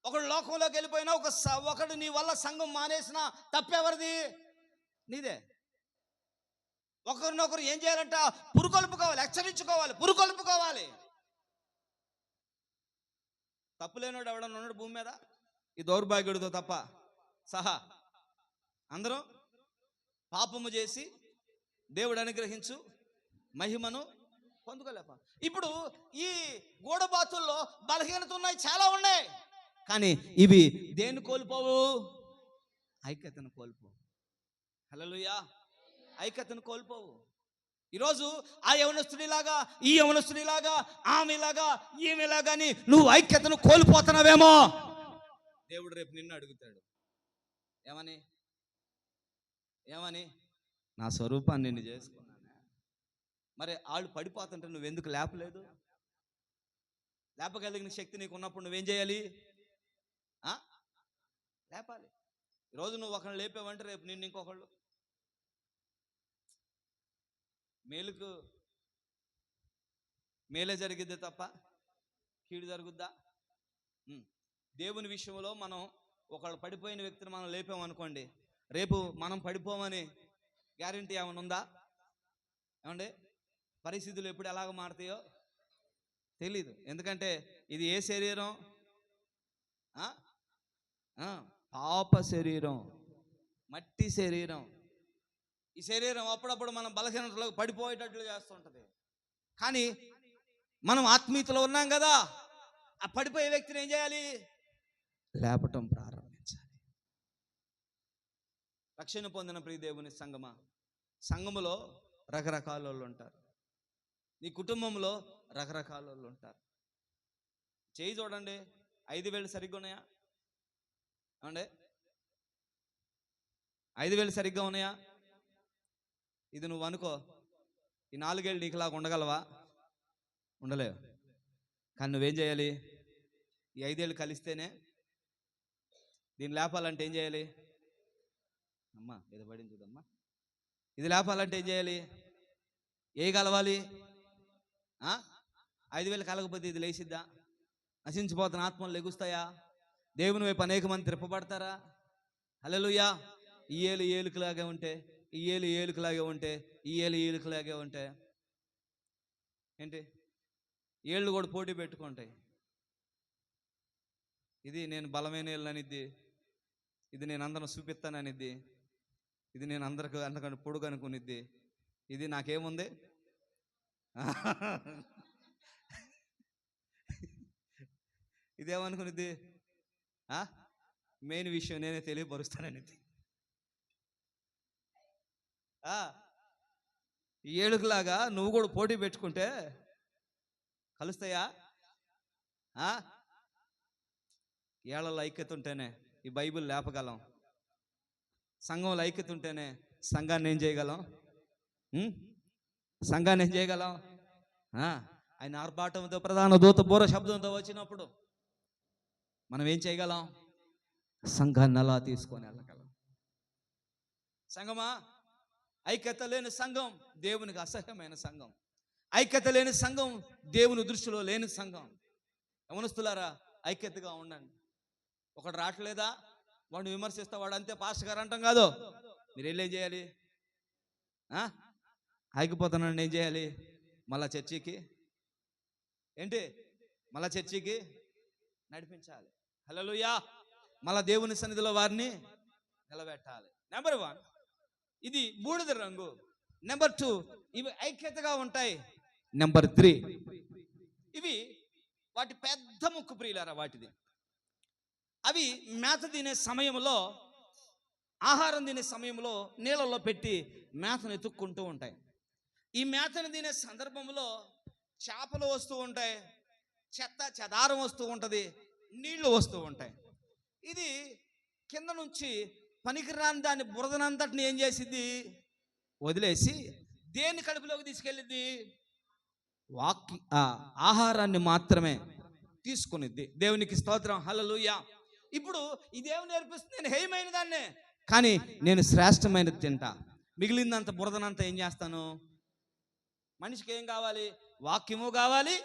ఒకడు లోకంలోకి వెళ్ళిపోయినా ఒకడు నీ వల్ల సంఘం మానేసినా తప్పెవరిది? నీదే. ఒకరినొకరు ఏం చేయాలంట? పురుకొల్పుకోవాలి, హెచ్చరించుకోవాలి, పురుకొల్పుకోవాలి. తప్పులేనోడు ఎవడన్నా ఉన్నాడు భూమి మీద ఈ దౌర్భాగ్యుడితో తప్ప సహా? అందరూ పాపము చేసి దేవుడు అనుగ్రహించు మహిమను పొందుకోలేప. ఇప్పుడు ఈ గూఢబాతుల్లో బలహీనత ఉన్నాయి, చాలా ఉన్నాయి. కానీ ఇవి దేన్ని కోల్పోవు? ఐక్యతను కోల్పోవు. హల్లెలూయా. ఐక్యతను కోల్పోవు. ఈరోజు ఆ యవనస్తుడిలాగా, ఈ యవనస్తుడిలాగా, ఆమెలాగా, ఈమెలాగాని నువ్వు ఐక్యతను కోల్పోతున్నావేమో. దేవుడు రేపు నిన్ను అడుగుతాడు, ఏమని? నా స్వరూపాన్ని నిన్ను చేసుకున్నాను. మరి వాళ్ళు పడిపోతుంటే నువ్వెందుకు లేపలేదు? లేపగలిగిన శక్తి నీకు ఉన్నప్పుడు నువ్వేం చేయాలి? లేపాలి. ఈరోజు నువ్వు ఒకరిని లేపావంటే రేపు నిన్ను ఇంకొకళ్ళు. మేలే జరిగిద్ది తప్ప కీడు జరుగుద్దా? దేవుని విషయంలో మనం ఒకళ్ళు పడిపోయిన వ్యక్తిని మనం లేపామనుకోండి, రేపు మనం పడిపోమని గ్యారంటీ ఏమైనా ఉందా? ఏమండి, పరిస్థితులు ఎప్పుడు ఎలాగ మారుతాయో తెలీదు. ఎందుకంటే ఇది ఏ శరీరం? పాప శరీరం, మట్టి శరీరం. ఈ శరీరం అప్పుడప్పుడు మనం బలహీనతలో పడిపోయేటట్లు చేస్తుంటది. కానీ మనం ఆత్మీయతలో ఉన్నాం కదా, ఆ పడిపోయే వ్యక్తిని ఏం చేయాలి? లేపటం ప్రారంభించాలి. రక్షణ పొందిన ప్రియ దేవుని సంగమా, సంఘములో రకరకాల వాళ్ళు ఉంటారు. నీ కుటుంబంలో రకరకాల వాళ్ళు ఉంటారు. చేయి చూడండి, 5 వేలు సరిగ్గా ఉన్నాయా? ఏమండి, 5 వేలు సరిగ్గా ఉన్నాయా? ఇది నువ్వు అనుకో, ఈ 4 ఏళ్ళు నీకులాగా ఉండగలవా? ఉండలేవు. కానీ నువ్వేం చేయాలి? ఈ 5 ఏళ్ళు కలిస్తేనే దీన్ని లేపాలంటే ఏం చేయాలి? అమ్మా ఏదో పడింది చూడమ్మా. ఇది లేపాలంటే ఏం చేయాలి? ఏ కలవాలి? 5 వేలు కలగకపోతే ఇది లేచిద్దా? నశించిపోతున్న ఆత్మలు లెగుస్తాయా? దేవుని వైపు అనేక మంది తిప్పబడతారా? హల్లెలూయా. ఈ ఏలు ఏలుకులాగే ఉంటే, ఈ ఏలు ఏలుకులాగే ఉంటే, ఈ ఏలు ఏలుకులాగే ఉంటే ఏంటి? ఏళ్ళు కూడా పోటీ పెట్టుకుంటాయి. ఇది నేను బలమైన ఏళ్ళు అనిద్ది, ఇది నేను అందరం చూపిస్తాననిద్ది, ఇది నేను అందరికి అంతకంటే పొడుగు అనుకునిద్ది, ఇది నాకేముంది ఇదేమనుకునిద్ది? మెయిన్ విషయం నేనే తెలియపరుస్తాననిద్ది. ఈ ఏడుగులాగా నువ్వు కూడా పోటీ పెట్టుకుంటే కలుస్తాయా? ఏళ్లలో ఐక్యత ఉంటేనే ఈ బైబిల్ లేపగలం. సంఘంలో ఐక్యత ఉంటేనే సంఘాన్ని ఏం చేయగలం? సంఘాన్ని ఏం చేయగలం? ఆయన ఆర్భాటంతో ప్రధాన దూత బోర శబ్దంతో వచ్చినప్పుడు మనం ఏం చేయగలం? సంఘాన్ని అలా తీసుకొని వెళ్ళగలం. సంఘమా, ఐక్యత లేని సంఘం దేవునికి అసహ్యమైన సంఘం. ఐక్యత లేని సంఘం దేవుని దృష్టిలో లేని సంఘం. యవనస్తులారా, ఐక్యతగా ఉండండి. ఒకడు రావట్లేదా, వాడిని విమర్శిస్తా, వాడు అంతే పాస్టర్ గారు అంటాం కాదు. మీరు ఏం చేయాలి? ఆగిపోతానండి, ఏం చేయాలి? మళ్ళా చర్చికి మళ్ళా చర్చికి నడిపించాలి. హల్లెలూయా. మళ్ళా దేవుని సన్నిధిలో వారిని నిలబెట్టాలి. నెంబర్ 1 ఇది బూడిద రంగు. నెంబర్ 2 ఇవి ఐక్యతగా ఉంటాయి. నెంబర్ 3 ఇవి వాటి పెద్ద ముక్కు ప్రియులారా, వాటిది. అవి మేత తినే సమయంలో, ఆహారం తినే సమయంలో నీళ్ళల్లో పెట్టి మేతను ఎత్తుక్కుంటూ ఉంటాయి. ఈ మేతను తినే సందర్భంలో చేపలు వస్తూ ఉంటాయి, చెత్త చెదారం వస్తూ ఉంటుంది, నీళ్లు వస్తూ ఉంటాయి. ఇది కింద నుంచి పనికిరాని దాన్ని బురదనంతటిని ఏం చేసిద్ది? వదిలేసి దేని కడుపులోకి తీసుకెళ్ళిద్ది? ఆహారాన్ని మాత్రమే తీసుకునిద్ది. దేవునికి స్తోత్రం. హల్లెలూయా. ఇప్పుడు ఇదేమి నేర్పిస్తుంది? నేను హేయమైన దాన్నే, కానీ నేను శ్రేష్టమైనది తింటా. మిగిలిందంత బురదనంతా ఏం చేస్తాను? మనిషికి ఏం కావాలి? వాక్యము కావాలి.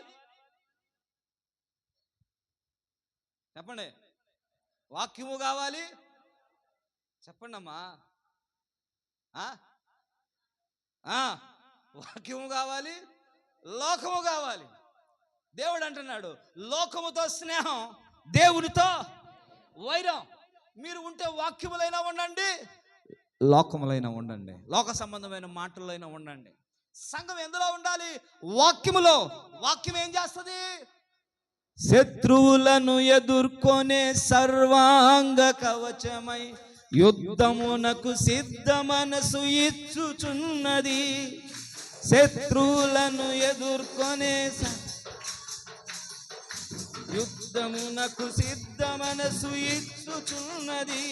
చెప్పండి, వాక్యము కావాలి. చెప్పండి అమ్మా. వాక్యము కావాలి, లోకము కావాలి. దేవుడు అంటున్నాడు, లోకముతో స్నేహం, దేవునితో వైరం. మీరు ఉంటే వాక్యములైనా ఉండండి, లోకములైనా ఉండండి, లోక సంబంధమైన మాటలైనా ఉండండి. సంఘం ఎందులో ఉండాలి? వాక్యములో. వాక్యం ఏం చేస్తుంది? శత్రువులను ఎదుర్కొనే సర్వాంగ కవచమై యుద్ధమునకు సిద్ధ మనసు ఇచ్చుచున్నది. శత్రువులను ఎదుర్కొనే యుద్ధమునకు సిద్ధ మనసు ఇచ్చుచున్నది.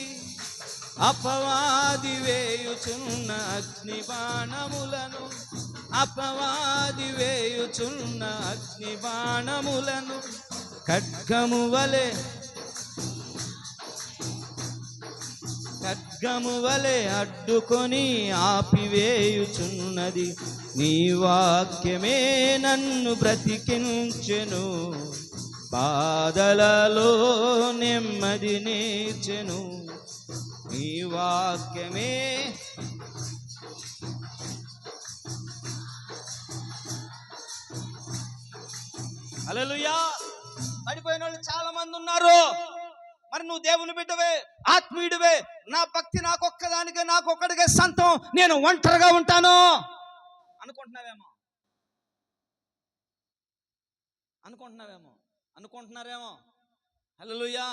అపవాది వేయుచున్న అగ్ని బాణములను, అపవాది వేయుచున్న అగ్ని బాణములను ఖడ్గము వలె అడ్డుకొని ఆపివేయుచున్నది. నీ వాక్యమే నన్ను బ్రతికించెను, బాధలలో నెమ్మది నేర్చెను. నీ వాక్యమే. హల్లెలూయా. పడిపోయిన వాళ్ళు చాలా మంది ఉన్నారు. మరి నువ్వు దేవుని బిడ్డవే, ఆత్మీయుడివే, నా భక్తి నాకొక్కడికే సొంతం, నేను ఒంటరిగా ఉంటాను అనుకుంటున్నారేమో. హల్లెలూయా.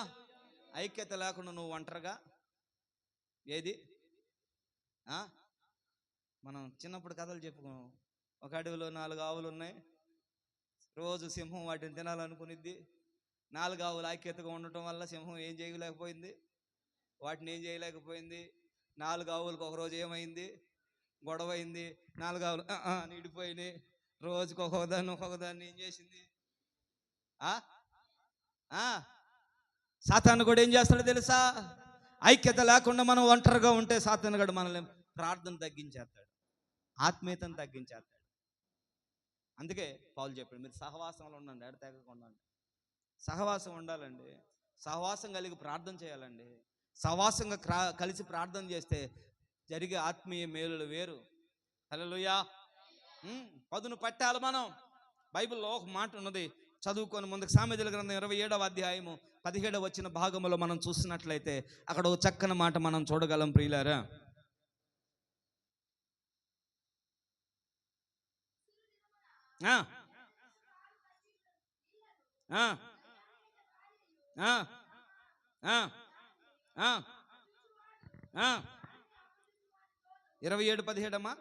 ఐక్యత లేకుండా నువ్వు ఒంటరిగా ఏది మనం చిన్నప్పుడు కథలు చెప్పుకున్నాం. ఒక అడవిలో 4 ఆవులు ఉన్నాయి. రోజు సింహం వాటిని తినాలనుకునిద్ది. 4 ఆవులు ఐక్యతగా ఉండటం వల్ల సింహం ఏం చేయలేకపోయింది, వాటిని ఏం చేయలేకపోయింది. 4 ఆవులకు ఒకరోజు ఏమైంది, గొడవ అయింది. 4 ఆవులు నీడిపోయినాయి. రోజుకి ఒక్కొక్కదాన్ని ఏం చేసింది. సాతాను కూడా ఏం చేస్తాడో తెలుసా? ఐక్యత లేకుండా మనం ఒంటరిగా ఉంటే సాతాను కూడా మనల్ని ప్రార్థన తగ్గించేస్తాడు, ఆత్మీయతను తగ్గించేస్తాడు. అందుకే పౌలు చెప్పాడు, మీరు సహవాసంలో ఉండండి, ఎడతెగకుండా ఉండండి. సహవాసం ఉండాలండి, సహవాసం కలిగి ప్రార్థన చేయాలండి. సహవాసంగా కలిసి ప్రార్థన చేస్తే జరిగే ఆత్మీయ మేలులు వేరు. హల్లెలూయా. పదును పట్టాలి మనం. బైబిల్లో ఒక మాట ఉన్నది, చదువుకొని ముందుకు. సామెతల గ్రంథం 27వ అధ్యాయము 17వ వచ్చిన భాగంలో మనం చూసినట్లయితే అక్కడ ఒక చక్కని మాట మనం చూడగలం ప్రియులారా. ఆ 27:17 అమ్మా.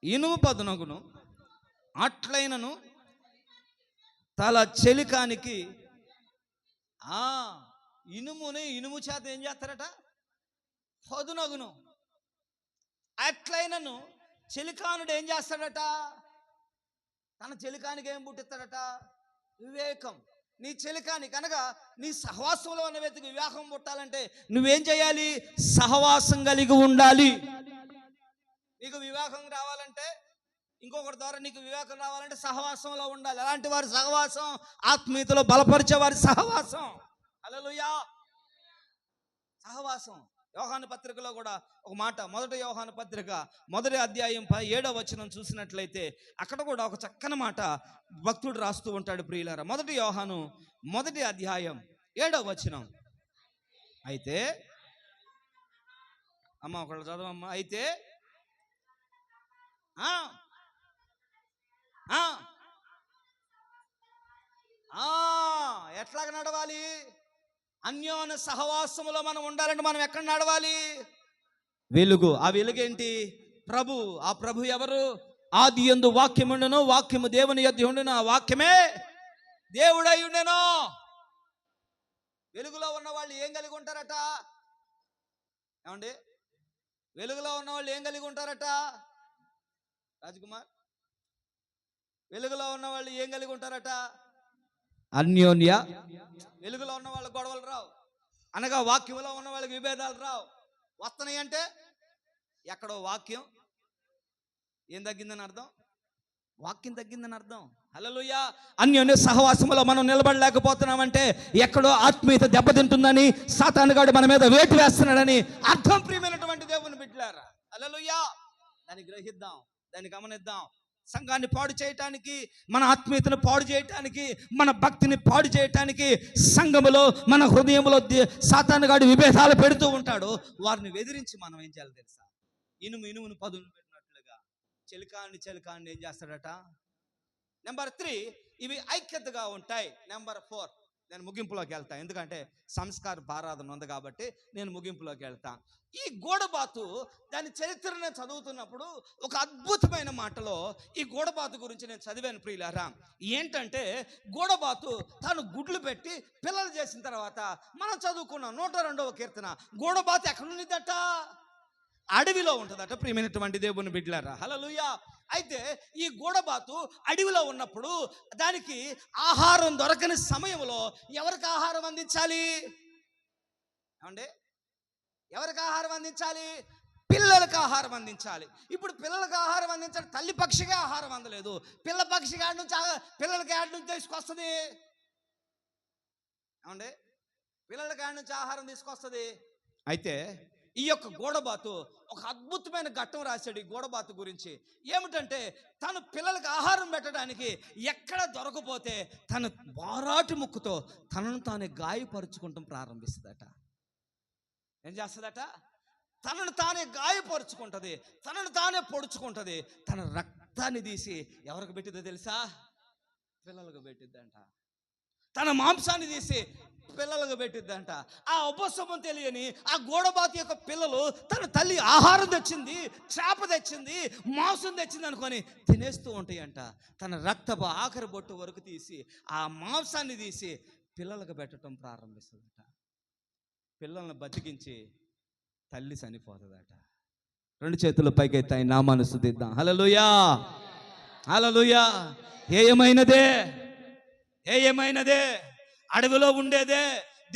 ఇనుము పదునగును, అట్లైనను తల చెలికానికి. ఇనుము చేత ఏం చేస్తారట? పదునగును. అట్లైనను చెలికానుడు ఏం చేస్తాడట? తన చెలికానికి ఏం పుట్టిస్తాడట? వివేకం. నీ చెలికాని కనుక నీ సహవాసంలో ఉన్న వ్యక్తికి వివేకం పుట్టాలంటే నువ్వేం చేయాలి? సహవాసం కలిగి ఉండాలి. నీకు వివేకం రావాలంటే, ఇంకొకటి ద్వారా నీకు వివేకం రావాలంటే సహవాసంలో ఉండాలి. అలాంటి వారి సహవాసం ఆత్మీయతలో బలపరిచే వారి సహవాసం. హల్లెలూయా. సహవాసం. యోహాను పత్రికలో కూడా ఒక మాట, 1 యోహాను పత్రిక 1వ అధ్యాయం 7వ వచనం చూసినట్లయితే అక్కడ కూడా ఒక చక్కని మాట భక్తుడు రాస్తూ ఉంటాడు ప్రియులారా. 1 యోహాను 1వ అధ్యాయం 7వ వచనం. అయితే అమ్మ ఒకళ్ళు చదవమ్మా. అయితే ఎట్లాగ నడవాలి? అన్యోన్య సహవాసములో మనం ఉండాలంటే మనం ఎక్కడ నడవాలి? వెలుగు. ఆ వెలుగేంటి? ప్రభు. ఆ ప్రభు ఎవరు? ఆది యందు వాక్యము ఉండెను, వాక్యము దేవుని యొద్ద ఉండెను, ఆ వాక్యమే దేవుడై ఉండెను. వెలుగులో ఉన్న వాళ్ళు ఏం కలిగి ఉంటారట? ఏమండి, వెలుగులో ఉన్న వాళ్ళు ఏం కలిగి ఉంటారట? రాజకుమార్, వెలుగులో ఉన్న వాళ్ళు ఏం కలిగి ఉంటారట? అన్యోన్య. వెలుగులో ఉన్న వాళ్ళకి గొడవలు రావు, అనగా వాక్యంలో ఉన్న వాళ్ళకి విభేదాలు రావు. వస్తున్నాయి అంటే ఎక్కడో వాక్యం ఏం తగ్గిందని అర్థం? వాక్యం తగ్గిందని అర్థం. హల్లెలూయా. అన్యోన్య సహవాసములో మనం నిలబడలేకపోతున్నామంటే ఎక్కడో ఆత్మీయత దెబ్బతింటుందని, సాతానుగాడు మన మీద వేటు వేస్తున్నాడని అర్థం. ప్రియమైనటువంటి దేవుని బిడ్డలారా, హల్లెలూయా. దాన్ని గ్రహిద్దాం, దాన్ని గమనిద్దాం. సంఘాన్ని పాడు చేయటానికి, మన ఆత్మీయతను పాడు చేయటానికి, మన భక్తిని పాడు చేయటానికి సంఘములో, మన హృదయంలో సాతానుగాడు విభేదాలు పెడుతూ ఉంటాడు. వారిని ఎదిరించి మనం ఏం చేయాలి తెలుసా? ఇనుమును పదును పెట్టినట్లుగా చెలికాన్ని ఏం చేస్తాడట? నెంబర్ 3, ఇవి ఐక్యతగా ఉంటాయి. నెంబర్ 4, నేను ముగింపులోకి వెళ్తాను, ఎందుకంటే సంస్కార ఆరాధన ఉంది కాబట్టి నేను ముగింపులోకి వెళ్తాను. ఈ గూడబాతు దాని చరిత్రను చదువుతున్నప్పుడు ఒక అద్భుతమైన మాటలో ఈ గూడబాతు గురించి నేను చదివాను ప్రియులారా. ఏంటంటే, గూడబాతు తాను గుడ్లు పెట్టి పిల్లలు చేసిన తర్వాత మనం చదువుకున్నాం 102వ కీర్తన. గూడబాతు ఎక్కడుండిదట? అడవిలో ఉంటుందట. ప్రియమైనటువంటి దేవుని బిడ్డలారా, హల్లెలూయా. అయితే ఈ గూడబాతు అడవిలో ఉన్నప్పుడు దానికి ఆహారం దొరకని సమయంలో ఎవరికి ఆహారం అందించాలి? ఏమండి, ఎవరికి ఆహారం అందించాలి? పిల్లలకు ఆహారం అందించాలి. ఇప్పుడు పిల్లలకు ఆహారం అందించాలి, తల్లి పక్షిగా ఆహారం అందలేదు. పిల్ల పక్షి కాడి నుంచి పిల్లలకి ఆడి నుంచి తీసుకొస్తుంది. ఏమండి, పిల్లల కాడి నుంచి ఆహారం తీసుకొస్తుంది. అయితే ఈ యొక్క గూడబాతు ఒక అద్భుతమైన ఘట్టం రాశాడు ఈ గూడబాతు గురించి. ఏమిటంటే, తను పిల్లలకు ఆహారం పెట్టడానికి ఎక్కడ దొరకపోతే తను బారాటి ముక్కుతో తనను తానే గాయపరుచుకుంటాం ప్రారంభిస్తుందట. ఏం చేస్తుందట? తనను తానే గాయపరుచుకుంటుంది, తనను తానే పొడుచుకుంటుంది. తన రక్తాన్ని తీసి ఎవరికి పెట్టిద్దో తెలుసా? పిల్లలకు పెట్టిద్దంట. తన మాంసాన్ని తీసి పిల్లలకు పెట్టిద్దంట. ఆ ఉపశమం తెలియని ఆ గూడబాతు యొక్క పిల్లలు తన తల్లి ఆహారం తెచ్చింది, చేప తెచ్చింది, మాంసం తెచ్చింది అనుకొని తినేస్తూ ఉంటాయంట. తన రక్తపు ఆఖరి బొట్టు వరకు తీసి ఆ మాంసాన్ని తీసి పిల్లలకు పెట్టడం ప్రారంభిస్తుందట. పిల్లల్ని బతికించి తల్లి చనిపోతుందట. రెండు చేతుల పైకెత్తాయి నామాన్ని స్తుతిద్దాం. హల్లెలూయా, హల్లెలూయా. ఏమైనదే అడవిలో ఉండేదే,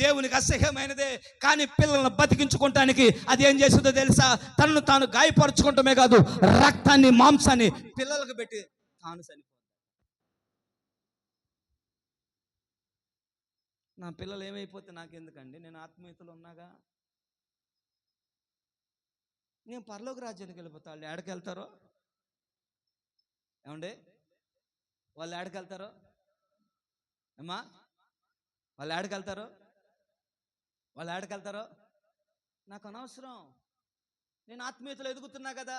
దేవునికి అసహ్యమైనదే. కానీ పిల్లలను బతికించుకోవటానికి అది ఏం చేస్తుందో తెలుసా? తనను తాను గాయపరచుకోవటమే కాదు, రక్తాన్ని మాంసాన్ని పిల్లలకు పెట్టి తాను చనిపోతుంది. నా పిల్లలు ఏమైపోతే నాకెందుకండి? నేను ఆత్మీయతలో ఉన్నాగా. నేను పరలోక రాజ్యానికి వెళ్ళిపోతా. వాళ్ళు ఏడకి వెళ్తారో? ఏమండి, వాళ్ళు ఏడకి వెళ్తారో అమ్మా? వాళ్ళు ఏడకెళ్తారో? నాకు అనవసరం. నేను ఆత్మీయతలో ఎదుగుతున్నా కదా.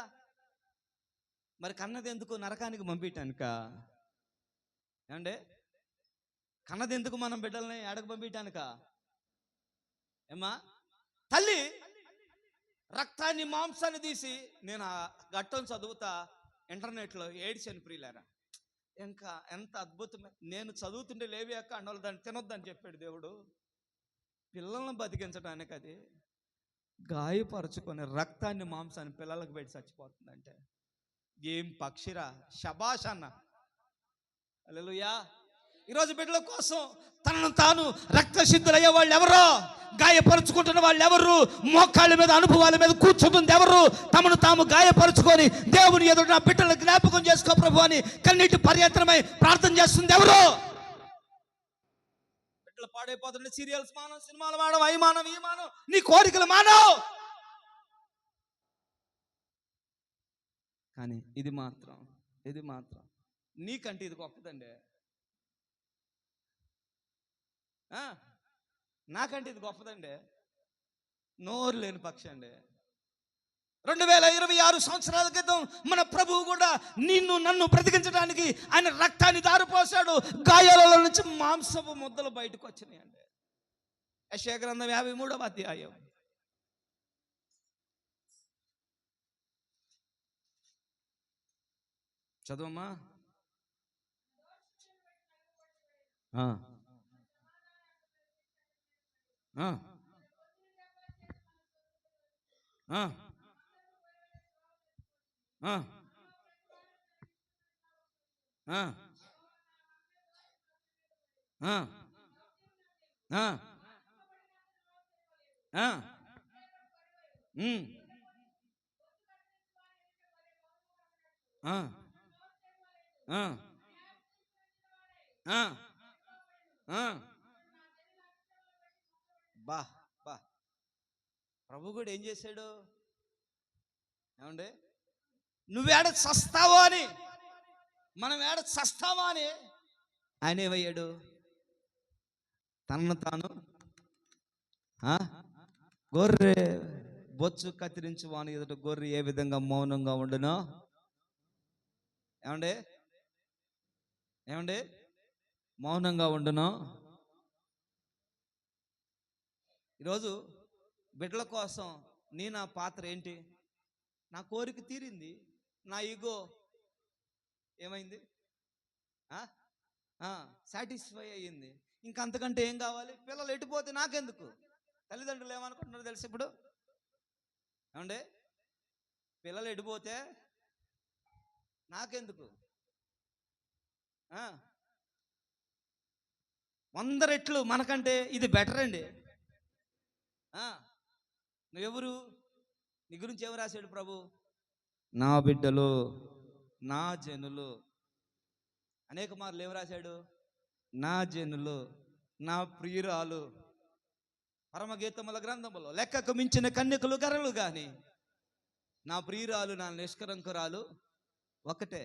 మరి కన్నది ఎందుకు? నరకానికి పంపించటానిక? ఏమండి, కన్నది ఎందుకు మనం బిడ్డల్ని ఏడకు పంపించటానిక? ఏమ్మా? తల్లి రక్తాన్ని మాంసాన్ని తీసి, నేను ఆ ఘట్టం చదువుతా ఇంటర్నెట్లో, ఏడ్చాను ప్రియులారా. ఇంకా ఎంత అద్భుతమే. నేను చదువుతుంటే లేవి అక్క అండలు దాన్ని తినొద్దని చెప్పాడు దేవుడు. పిల్లలను బతికించడానికి అది గాయపరుచుకొని రక్తాన్ని మాంసాన్ని పిల్లలకు పెట్టి చచ్చిపోతుందంటే ఏం పక్షిరా! శబాష్ అన్న. హల్లెలూయా. ఈరోజు బిడ్డల కోసం తనను తాను రక్తసిద్ధులయ్యే వాళ్ళు ఎవరో, గాయపరుచుకుంటున్న వాళ్ళు ఎవరు, మోకాళ్ళ మీద అనుభవాల మీద కూర్చుంటుంది ఎవరు, తమను తాము గాయపరుచుకొని దేవుని ఎదుట నా బిడ్డలను జ్ఞాపకం చేసుకో ప్రభు అని కన్నీటి పర్యంతరమై ప్రార్థన చేస్తుంది ఎవరు? బిడ్డలు పాడైపోతుండే సీరియల్స్ మానం, సినిమాలు మానం, అవి మానం, ఈ మానం, నీ కోరికలు మానవు. కానీ ఇది మాత్రం నీకంటే ఇది గొప్పదండి. నాకంటే ఇది గొప్పదండి. నోరు లేని పక్షి అండి. 2026 సంవత్సరాల క్రితం మన ప్రభువు కూడా నిన్ను నన్ను బ్రతికించడానికి ఆయన రక్తాన్ని దారిపోసాడు. గాయాలలో నుంచి మాంసపు ముద్దలు బయటకు వచ్చినాయండి. యెషయా గ్రంథం 53వ అధ్యాయం. చదవమ్మా. బా బా ప్రభు కూడా ఏం చేశాడు? ఏమండి, నువ్వేడ చస్తావో అని, మనం ఏడ చస్తావా అని ఆయన ఏమయ్యాడు? తనను తాను గొర్రె బొచ్చు కత్తిరించి వాని ఎదుట గొర్రె ఏ విధంగా మౌనంగా ఉండునో. ఏమండి మౌనంగా ఉండునో. ఈరోజు బిడ్డల కోసం నా పాత్ర ఏంటి? నా కోరిక తీరింది, నా ఈగో ఏమైంది? సాటిస్ఫై అయ్యింది. ఇంకంతకంటే ఏం కావాలి? పిల్లలు ఎటుపోతే నాకెందుకు? తల్లిదండ్రులు ఏమనుకుంటున్నారో తెలుసు ఇప్పుడు? ఏమండి, పిల్లలు ఎటుపోతే నాకెందుకు? 100 రెట్లు మనకంటే ఇది బెటర్ అండి. నువ్వెవరు? నీ గురించి ఏమి రాశాడు ప్రభు? నా బిడ్డలు, నా జనులు. అనేక మార్లు ఏమి రాశాడు? నా జనులు, నా ప్రియురాలు. పరమగీతముల గ్రంథములో లెక్కకు మించిన కన్యకులు గరలు గాని నా ప్రియురాలు నా నిష్కరంకురాలు ఒకటే.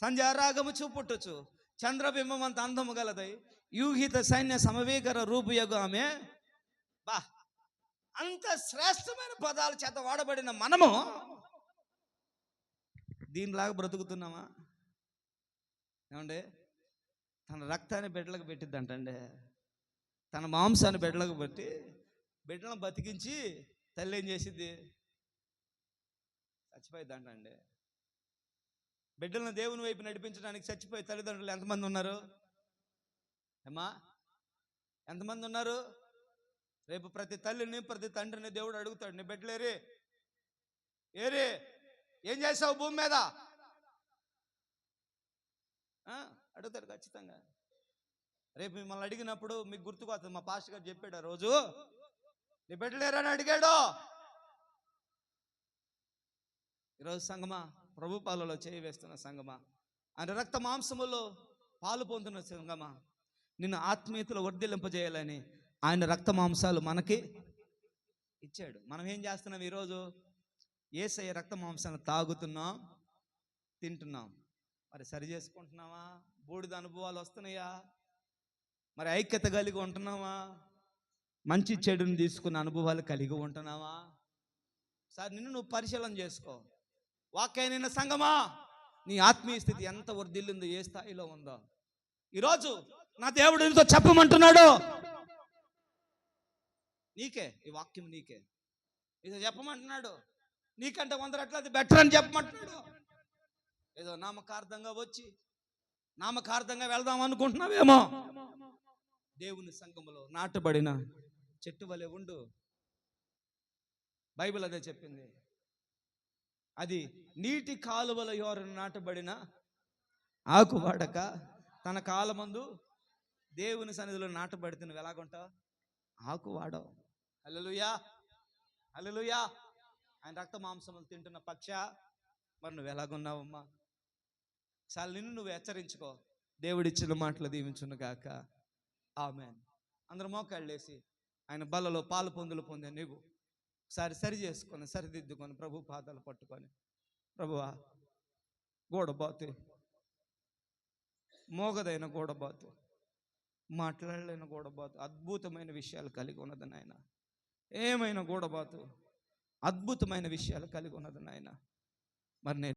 సంధ్యారాగము చూపుట్టుచు చంద్రబింబం అంత అందము గలదై యూహిత సైన్య సమవీకర రూపుయగు ఆమె. బా, అంత శ్రేష్టమైన పదాల చేత వాడబడిన మనము దీనిలాగా బ్రతుకుతున్నామా? ఏమండి, తన రక్తాన్ని బిడ్డలకు పెట్టిద్దంటండి, తన మాంసాన్ని బిడ్డలకు పెట్టి బిడ్డలను బతికించి తల్లి ఏం చేసిద్ది? చచ్చిపోయిద్దంటండి. బిడ్డలను దేవుని వైపు నడిపించడానికి చచ్చిపోయే తల్లిదండ్రులు ఎంతమంది ఉన్నారు అమ్మా? ఎంతమంది ఉన్నారు? రేపు ప్రతి తల్లిని ప్రతి తండ్రిని దేవుడు అడుగుతాడు, నీ బిడ్డలేరే ఏరే, ఏం చేసావు భూమి మీద? అడుగుతాడు ఖచ్చితంగా. రేపు మిమ్మల్ని అడిగినప్పుడు మీకు గుర్తుకొస్తుంది, మా పాస్టర్ గారు చెప్పాడు ఆ రోజు, నీ బిడ్డలేరని అడిగాడు. ఈరోజు సంగమా, ప్రభు పాలలో చేయి వేస్తున్న సంగమా, ఆయన రక్త మాంసములో పాలు పొందుతున్న సంగమా, నిన్ను ఆత్మీయతలో వర్ధిల్లింపజేయాలని ఆయన రక్త మాంసాలు మనకి ఇచ్చాడు. మనం ఏం చేస్తున్నాం? ఈరోజు యేసయ్య రక్త మాంసాన్ని తాగుతున్నాం, తింటున్నాం. మరి సరి చేసుకుంటున్నావా? బూడిద అనుభవాలు వస్తున్నాయా? మరి ఐక్యత కలిగి ఉంటున్నావా? మంచి చెడుని తీసుకున్న అనుభవాలు కలిగి ఉంటున్నావా? సార్, నిన్ను నువ్వు పరిశీలన చేసుకో. వాక్యమైన సంగమా, నీ ఆత్మీయ స్థితి ఎంత వర్ధిల్లిందో, ఏ స్థాయిలో ఉందో ఈరోజు నా దేవుడు నీతో చెప్పమంటున్నాడు. నీకే ఈ వాక్యం, నీకే ఇది చెప్పమంటున్నాడు. నీకంటే 100 రెట్లు అది బెటర్ అని చెప్పమంటున్నాడు. ఏదో నామకార్థంగా వచ్చి నామకార్థంగా వెళ్దాం అనుకుంటున్నావేమో. దేవుని సంఘములో నాటబడిన చెట్టు వలె ఉండు. బైబిల్ అదే చెప్పింది. అది నీటి కాలువల యోరను నాటబడిన ఆకు వాడక తన కాలమందు దేవుని సన్నిధిలో నాటబడితే నువ్వు ఎలాగుంటావు? ఆకు వాడవు. హల్లెలూయా, హల్లెలూయా. ఆయన రక్త మాంసములు తింటున్న పక్ష, మరి నువ్వు ఎలాగున్నావమ్మా? చాలా నిన్ను నువ్వు హెచ్చరించుకో. దేవుడిచ్చిన మాటలు దీవించును గాక. ఆమేన్. అందరూ మోకాళ్ళేసి ఆయన బలలో పాలు పొందులు పొందే నువ్వు ఒకసారి సరి చేసుకొని సరిదిద్దుకొని ప్రభు పాదాలు పట్టుకొని, ప్రభువా, గోడబాతు, మోగదైన గోడబాతు, మాట్లాడలేని గోడబాతు, అద్భుతమైన విషయాలు కలిగి ఉన్నది నాయన. ఏమైనా గోడబాతు అద్భుతమైన విషయాలు కలిగి ఉన్నది నాయన. మరి నేను